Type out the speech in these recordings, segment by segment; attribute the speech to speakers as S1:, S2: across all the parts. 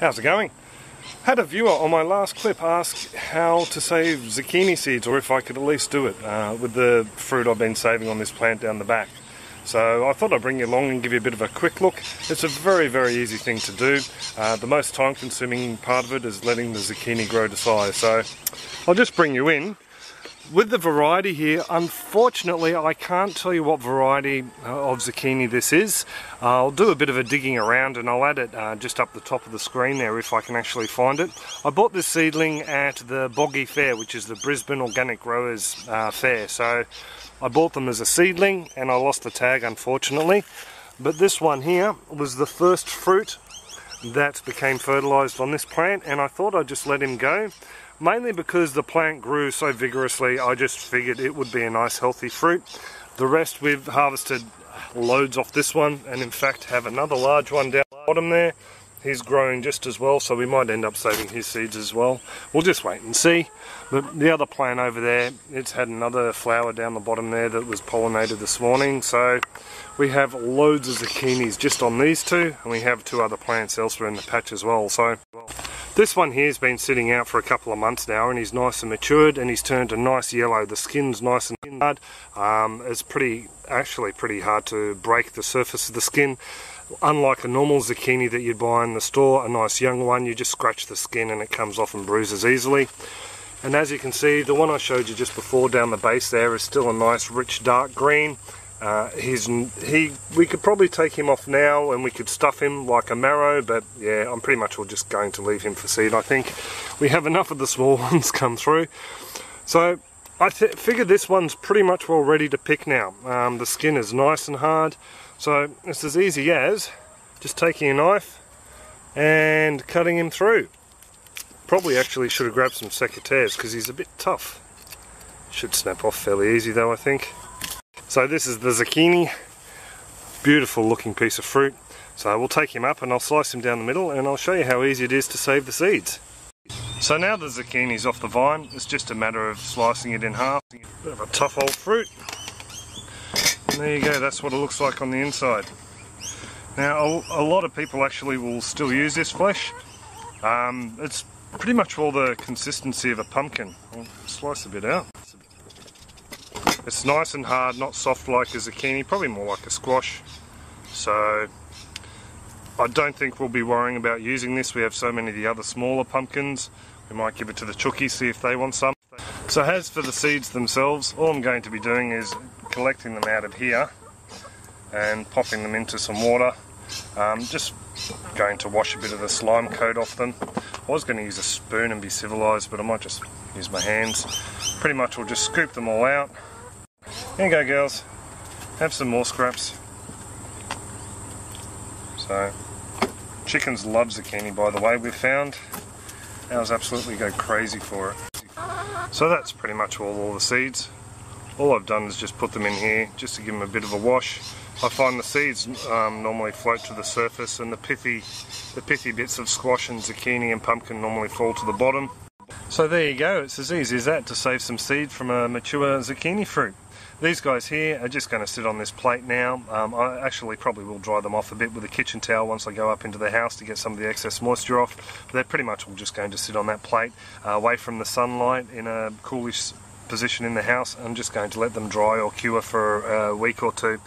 S1: How's it going? Had a viewer on my last clip ask how to save zucchini seeds, or if I could at least do it with the fruit I've been saving on this plant down the back. So I thought I'd bring you along and give you a bit of a quick look. It's a very, very easy thing to do. The most time consuming part of it is letting the zucchini grow to size. So I'll just bring you in. With the variety here, unfortunately I can't tell you what variety of zucchini this is. I'll do a bit of a digging around and I'll add it just up the top of the screen there if I can actually find it. I bought this seedling at the Boggy Fair, which is the Brisbane Organic Growers Fair. So I bought them as a seedling and I lost the tag, unfortunately. But this one here was the first fruit that became fertilised on this plant, and I thought I'd just let him go. Mainly because the plant grew so vigorously, I just figured it would be a nice healthy fruit. The rest we've harvested loads off this one, and in fact have another large one down the bottom there. He's growing just as well, so we might end up saving his seeds as well. We'll just wait and see. But the other plant over there, it's had another flower down the bottom there that was pollinated this morning. So we have loads of zucchinis just on these two, and we have two other plants elsewhere in the patch as well. So this one here has been sitting out for a couple of months now, and he's nice and matured, and he's turned a nice yellow. The skin's nice and hard. It's actually pretty hard to break the surface of the skin. Unlike a normal zucchini that you'd buy in the store, a nice young one, you just scratch the skin and it comes off and bruises easily. And as you can see, the one I showed you just before down the base there is still a nice rich dark green. We could probably take him off now and we could stuff him like a marrow, but yeah, I'm pretty much just going to leave him for seed. I think we have enough of the small ones come through. So I figure this one's pretty much well ready to pick now. The skin is nice and hard, so it's as easy as just taking a knife and cutting him through. Probably actually should have grabbed some secateurs because he's a bit tough. Should snap off fairly easy though, I think. So this is the zucchini, beautiful looking piece of fruit. So we'll take him up and I'll slice him down the middle and I'll show you how easy it is to save the seeds. So now the zucchini's off the vine, it's just a matter of slicing it in half. Bit of a tough old fruit. And there you go, that's what it looks like on the inside. Now a lot of people actually will still use this flesh. It's pretty much all the consistency of a pumpkin. I'll slice a bit out. It's nice and hard, not soft like a zucchini, probably more like a squash. So I don't think we'll be worrying about using this. We have so many of the other smaller pumpkins. We might give it to the chookies, see if they want some. So as for the seeds themselves, all I'm going to be doing is collecting them out of here and popping them into some water. Just going to wash a bit of the slime coat off them. I was going to use a spoon and be civilised, but I might just use my hands. Pretty much we'll just scoop them all out. Here you go, girls. Have some more scraps. So, chickens love zucchini, by the way, we've found. Ours absolutely go crazy for it. So that's pretty much all the seeds. All I've done is just put them in here, just to give them a bit of a wash. I find the seeds normally float to the surface, and the pithy bits of squash and zucchini and pumpkin normally fall to the bottom. So there you go, it's as easy as that to save some seed from a mature zucchini fruit. These guys here are just going to sit on this plate now. I actually probably will dry them off a bit with a kitchen towel once I go up into the house to get some of the excess moisture off. But they're pretty much all just going to sit on that plate, away from the sunlight in a coolish position in the house. I'm just going to let them dry or cure for a week or two.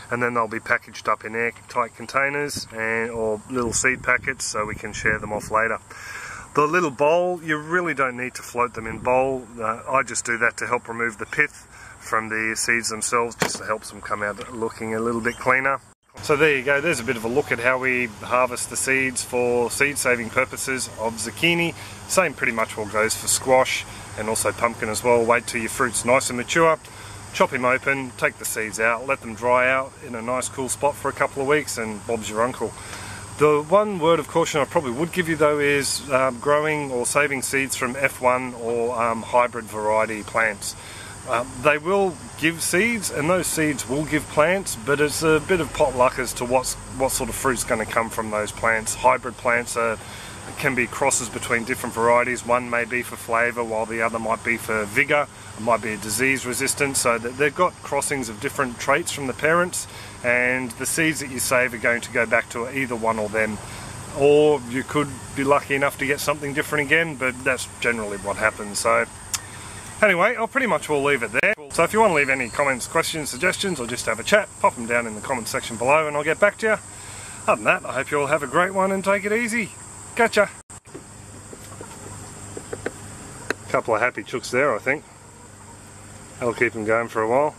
S1: And then they'll be packaged up in airtight containers or little seed packets so we can share them off later. The little bowl, you really don't need to float them in bowl. I just do that to help remove the pith from the seeds themselves, just to help them come out looking a little bit cleaner. So there you go, there's a bit of a look at how we harvest the seeds for seed saving purposes of zucchini. Same pretty much what goes for squash and also pumpkin as well. Wait till your fruit's nice and mature, chop him open, take the seeds out, let them dry out in a nice cool spot for a couple of weeks, and Bob's your uncle. The one word of caution I probably would give you though is growing or saving seeds from F1 or hybrid variety plants. They will give seeds, and those seeds will give plants, but it's a bit of pot luck as to what sort of fruit's going to come from those plants. Hybrid plants can be crosses between different varieties. One may be for flavour, while the other might be for vigour. It might be a disease resistant, so that they've got crossings of different traits from the parents, and the seeds that you save are going to go back to either one or them or you could be lucky enough to get something different again, but that's generally what happens. So anyway, I'll pretty much will leave it there. So if you want to leave any comments, questions, suggestions, or just have a chat, pop them down in the comments section below and I'll get back to you. Other than that, I hope you all have a great one and take it easy. Catcha! Couple of happy chooks there, I think. That'll keep them going for a while.